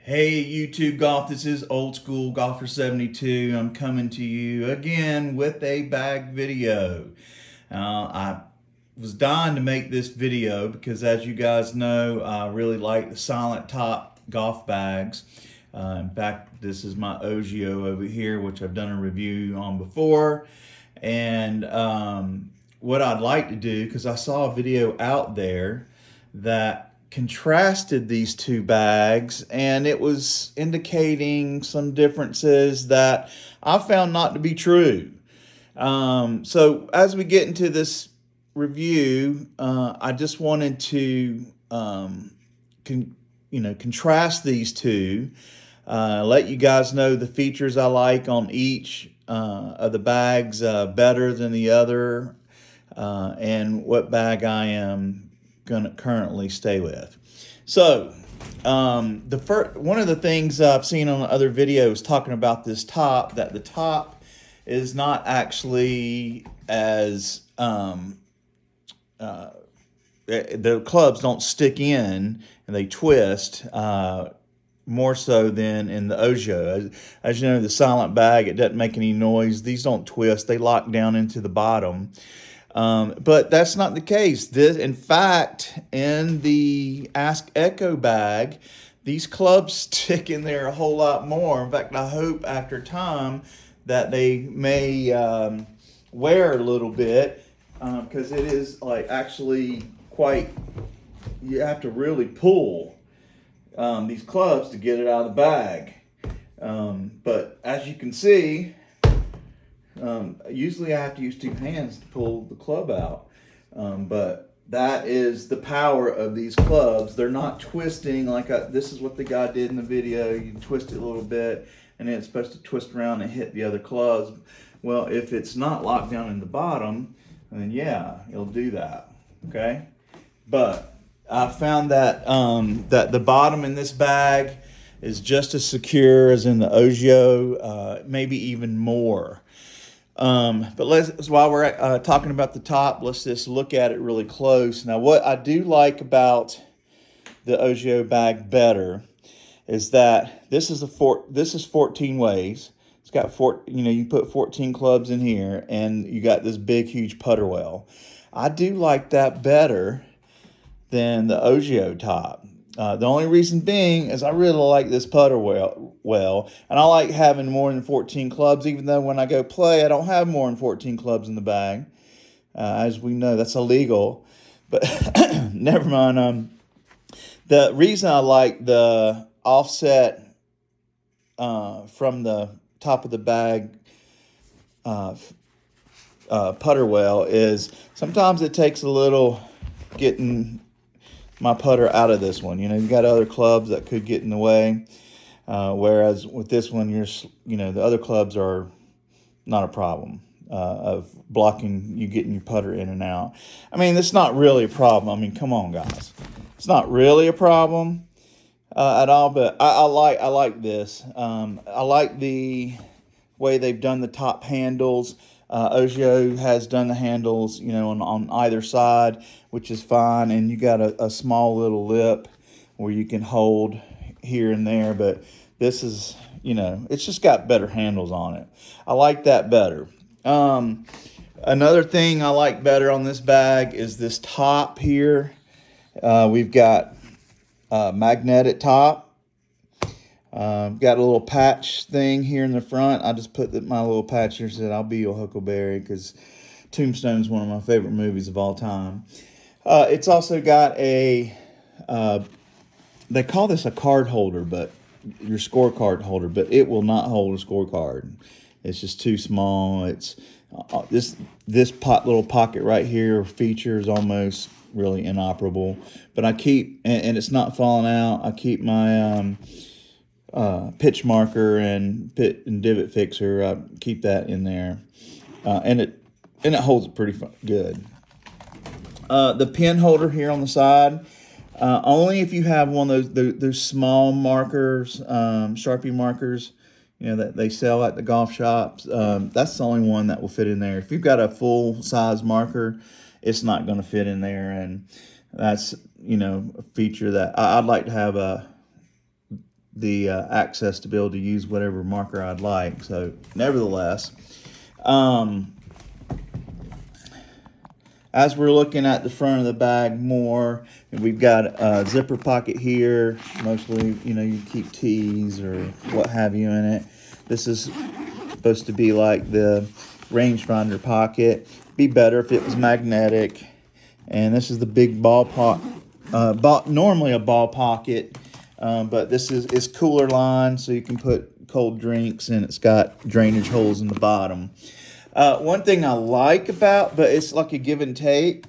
Hey YouTube Golf, this is Old School Golfer 72. I'm coming to you again with a bag video. I was dying to make this video because, as you guys know, I really like the silent top golf bags. In fact, this is my Ogio over here, which I've done a review on before. And what I'd like to do, because I saw a video out there that contrasted these two bags, and it was indicating some differences that I found not to be true. So as we get into this review, I just wanted to contrast these two, let you guys know the features I like on each of the bags better than the other, and what bag I am going to currently stay with. So one of the things I've seen on other videos talking about this top, that the top is not actually as the clubs don't stick in and they twist more so than in the Ogio. As you know, the silent bag, it doesn't make any noise. These don't twist, they lock down into the bottom. But that's not the case. In fact, in the Ask Echo bag, these clubs stick in there a whole lot more. In fact, I hope after time that they may wear a little bit, because it is like actually quite, you have to really pull these clubs to get it out of the bag. But as you can see, usually I have to use two hands to pull the club out, but that is the power of these clubs. They're not twisting like this is what the guy did in the video. You twist it a little bit and then it's supposed to twist around and hit the other clubs. Well, if it's not locked down in the bottom, then yeah, it'll do that. Okay, but I found that that the bottom in this bag is just as secure as in the Ogio, maybe even more. But while we're talking about the top, let's just look at it really close. Now, what I do like about the Ogio bag better is that this is 14 ways. It's got you put 14 clubs in here, and you got this big, huge putter well. I do like that better than the Ogio top. The only reason being is I really like this putter well, and I like having more than 14 clubs, even though when I go play, I don't have more than 14 clubs in the bag. As we know, that's illegal, but never mind. The reason I like the offset from the top of the bag putter well is sometimes it takes a little getting my putter out of this one. You've got other clubs that could get in the way, whereas with this one, the other clubs are not a problem of blocking you getting your putter in and out. I mean, it's not really a problem. I mean, come on, guys, it's not really a problem at all. But I like this. I like the way they've done the top handles. Ogio has done the handles, on either side, which is fine. And you got a small little lip where you can hold here and there. But this is, it's just got better handles on it. I like that better. Another thing I like better on this bag is this top here. We've got magnetic top. Got a little patch thing here in the front. I just put my little patch here, said I'll be your Huckleberry, because Tombstone is one of my favorite movies of all time. It's also got they call this a card holder, but your scorecard holder, but it will not hold a scorecard. It's just too small. It's this little pocket right here feature is almost really inoperable, but I keep, and it's not falling out. I keep my pitch marker and pit and divot fixer. I keep that in there, and it holds it pretty good. The pin holder here on the side, only if you have one of those small markers, Sharpie markers, that they sell at the golf shops. That's the only one that will fit in there. If you've got a full size marker, it's not going to fit in there, and that's a feature that I'd like to have the access to be able to use whatever marker I'd like. So nevertheless, as we're looking at the front of the bag more, we've got a zipper pocket here. Mostly, you know, you keep teas or what have you in it. This is supposed to be like the rangefinder pocket. Be better if it was magnetic. And this is the big ball pocket. Normally a ball pocket, but this is cooler line, so you can put cold drinks, and it's got drainage holes in the bottom. One thing I like about, but it's like a give and take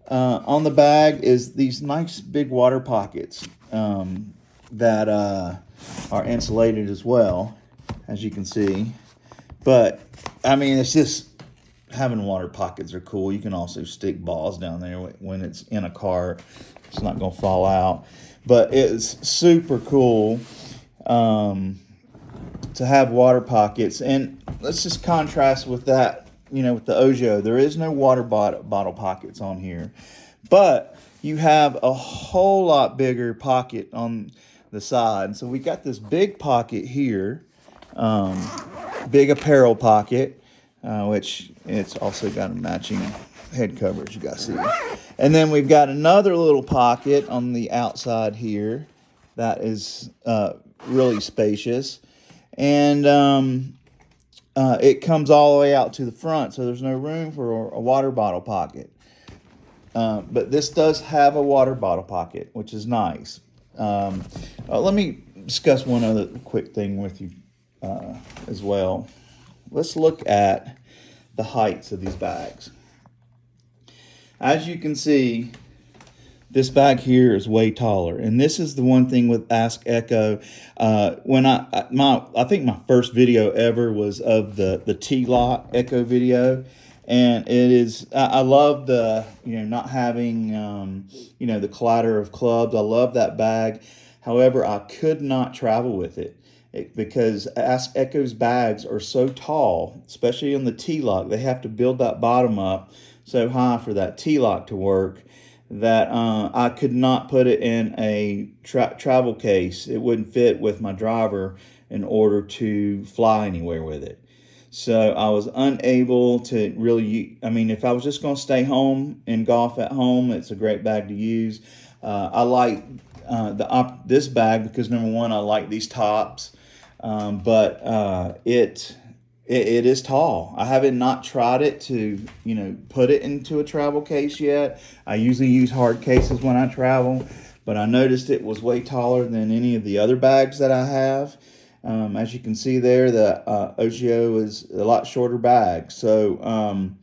on the bag, is these nice big water pockets that are insulated as well, as you can see. But I mean, it's just having water pockets are cool. You can also stick balls down there when it's in a cart. It's not going to fall out. But it's super cool to have water pockets. And let's just contrast with that, you know, with the Ogio. There is no water bottle pockets on here. But you have a whole lot bigger pocket on the side. So we got this big pocket here, big apparel pocket. Which it's also got a matching head cover, as you guys see. And then we've got another little pocket on the outside here that is really spacious. And it comes all the way out to the front, so there's no room for a water bottle pocket. But this does have a water bottle pocket, which is nice. Let me discuss one other quick thing with you as well. Let's look at the heights of these bags. As you can see, this bag here is way taller, and this is the one thing with Ask Echo. When I think my first video ever was of the T-Lock Echo video, and it is, I love the, you know, not having you know, the clatter of clubs. I love that bag. However, I could not travel with it. Because Ask Echo's bags are so tall, especially on the T-Lock, they have to build that bottom up so high for that T-Lock to work, that I could not put it in a travel case. It wouldn't fit with my driver in order to fly anywhere with it. So I was unable to really, I mean, if I was just going to stay home and golf at home, it's a great bag to use. I like this bag because, number one, I like these tops. But it is tall. I haven't not tried it to, you know, put it into a travel case yet. I usually use hard cases when I travel, but I noticed it was way taller than any of the other bags that I have. As you can see there, the Ogio is a lot shorter bag. So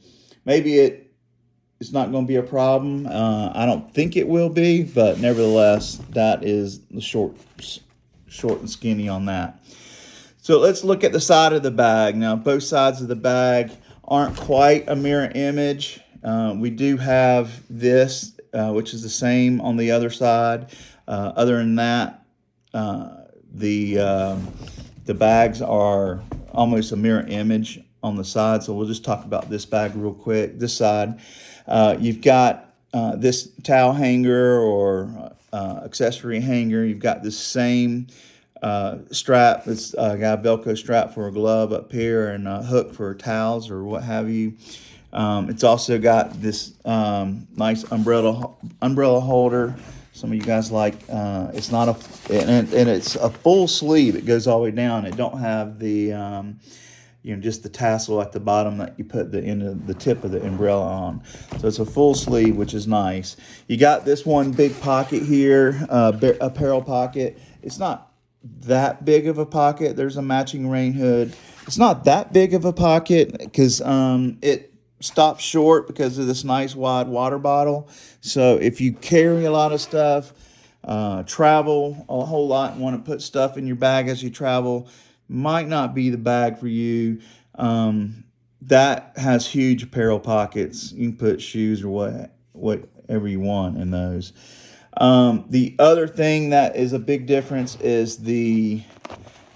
maybe it's not going to be a problem. I don't think it will be, but nevertheless, that is the short and skinny on that. So let's look at the side of the bag. Now, both sides of the bag aren't quite a mirror image. We do have this, which is the same on the other side. Other than that, the bags are almost a mirror image on the side. So we'll just talk about this bag real quick. This side, you've got this towel hanger or accessory hanger. You've got this same strap. It's got a Velcro strap for a glove up here and a hook for towels or what have you. It's also got this nice umbrella holder. Some of you guys like. It's not and it's a full sleeve. It goes all the way down. It don't have the you know, just the tassel at the bottom that you put the end of the tip of the umbrella on. So it's a full sleeve, which is nice. You got this one big pocket here, apparel pocket. It's not that big of a pocket. There's a matching rain hood. It's not that big of a pocket because it stops short because of this nice wide water bottle. So if you carry a lot of stuff, travel a whole lot, and want to put stuff in your bag as you travel, might not be the bag for you. That has huge apparel pockets. You can put shoes or whatever you want in those. The other thing that is a big difference is the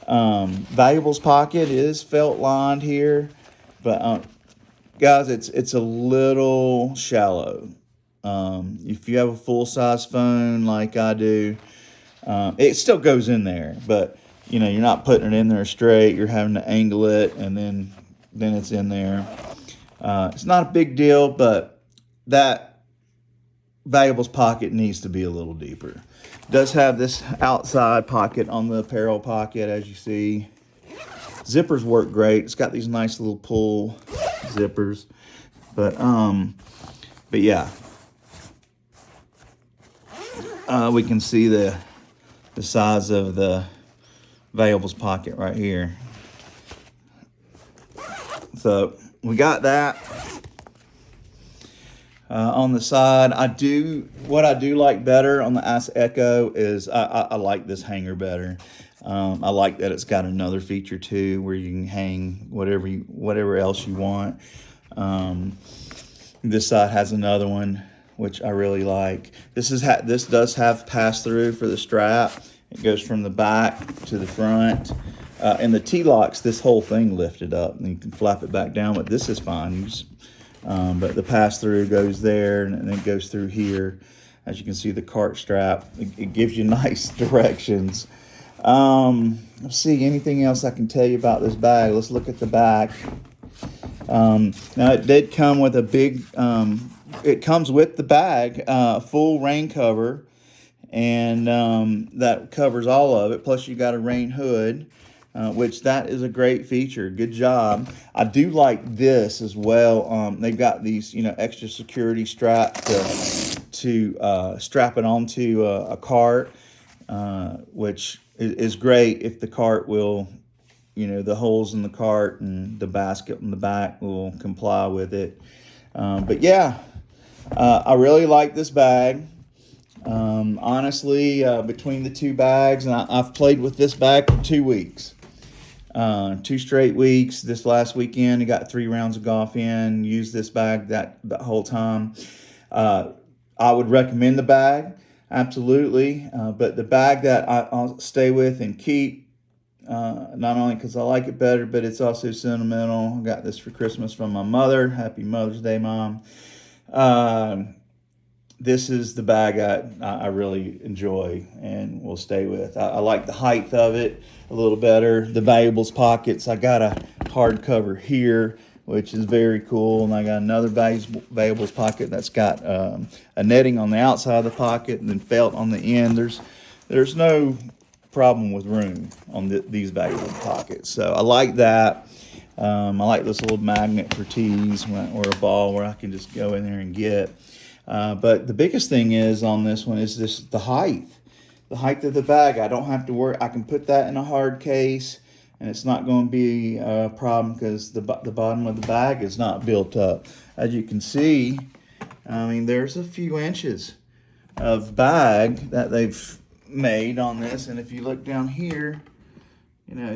valuables pocket. It is felt lined here, but guys, it's a little shallow. If you have a full-size phone like I do, It still goes in there, but you know, you're not putting it in there straight. You're having to angle it, and then it's in there. It's not a big deal, but that valuables pocket needs to be a little deeper. It does have this outside pocket on the apparel pocket, as you see. Zippers work great. It's got these nice little pull zippers, but yeah, we can see the size of the valuables pocket right here. So we got that. On the side, what I do like better on the Ice Echo is I like this hanger better. I like that it's got another feature too, where you can hang whatever else you want. This side has another one, which I really like. This does have pass through for the strap. It goes from the back to the front. And the T-locks, this whole thing lifted up, and you can flap it back down, but this is fine. But the pass-through goes there, and then it goes through here. As you can see, the cart strap, it gives you nice directions. Let's see, anything else I can tell you about this bag? Let's look at the back. Now, it did come with a big, it comes with the bag, full rain cover, and that covers all of it. Plus, you got a rain hood. Which that is a great feature. Good job. I do like this as well. They've got these, extra security strap to strap it onto a cart, which is great if the cart will, the holes in the cart and the basket in the back will comply with it. But yeah, I really like this bag. Honestly, between the two bags, and I've played with this bag for 2 weeks. 2 straight weeks. This last weekend, I got 3 rounds of golf in. Used this bag that whole time. I would recommend the bag, absolutely. But the bag that I'll stay with and keep, not only because I like it better, but it's also sentimental. I got this for Christmas from my mother. Happy Mother's Day, Mom. This is the bag I really enjoy and will stay with. I like the height of it a little better. The valuables pockets, I got a hardcover here, which is very cool. And I got another valuables pocket that's got a netting on the outside of the pocket and then felt on the end. There's no problem with room on these valuables pockets. So I like that. I like this little magnet for tees or a ball where I can just go in there and get. But the biggest thing is on this one is the height of the bag. I don't have to worry. I can put that in a hard case, and it's not going to be a problem because the bottom of the bag is not built up. As you can see, I mean, there's a few inches of bag that they've made on this, and if you look down here,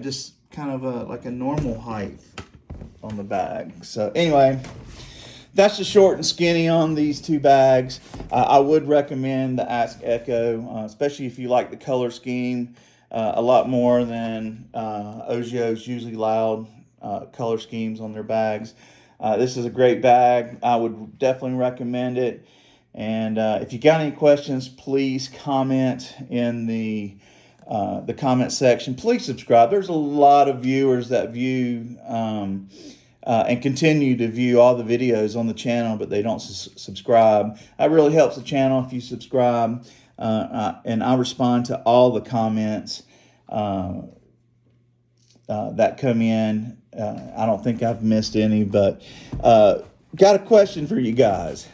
just kind of like a normal height on the bag. So anyway, that's the short and skinny on these 2 bags. I would recommend the Ask Echo, especially if you like the color scheme a lot more than Ogio's usually loud color schemes on their bags. This is a great bag. I would definitely recommend it. And if you got any questions, please comment in the comment section. Please subscribe. There's a lot of viewers that view and continue to view all the videos on the channel, but they don't subscribe. That really helps the channel if you subscribe. And I respond to all the comments that come in. I don't think I've missed any, but got a question for you guys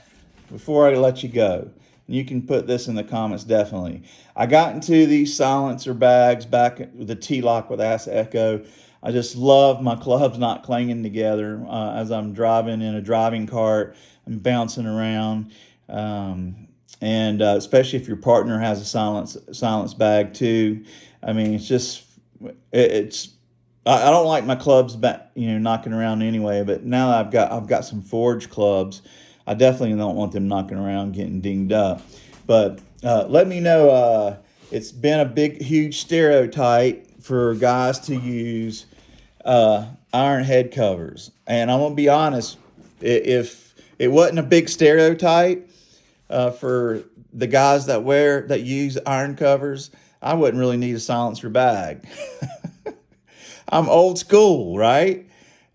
before I let you go. You can put this in the comments, definitely. I got into these silencer bags back with the T-lock with Ask Echo. I just love my clubs not clanging together as I'm driving in a driving cart and bouncing around. And especially if your partner has a silence bag too. I mean, I don't like my clubs knocking around anyway, but now I've got some forged clubs. I definitely don't want them knocking around getting dinged up. But let me know, it's been a huge stereotype for guys to use iron head covers. And I'm gonna be honest, if it wasn't a big stereotype for the guys that use iron covers, I wouldn't really need a silencer bag. I'm old school, right?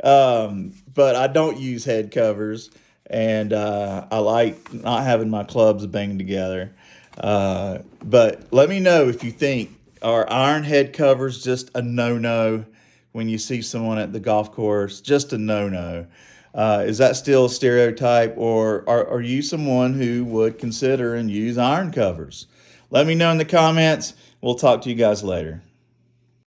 But I don't use head covers, and I like not having my clubs banged together. But let me know if you think, are iron head covers just a no-no when you see someone at the golf course? Just a no-no. Is that still a stereotype, or are you someone who would consider and use iron covers? Let me know in the comments. We'll talk to you guys later.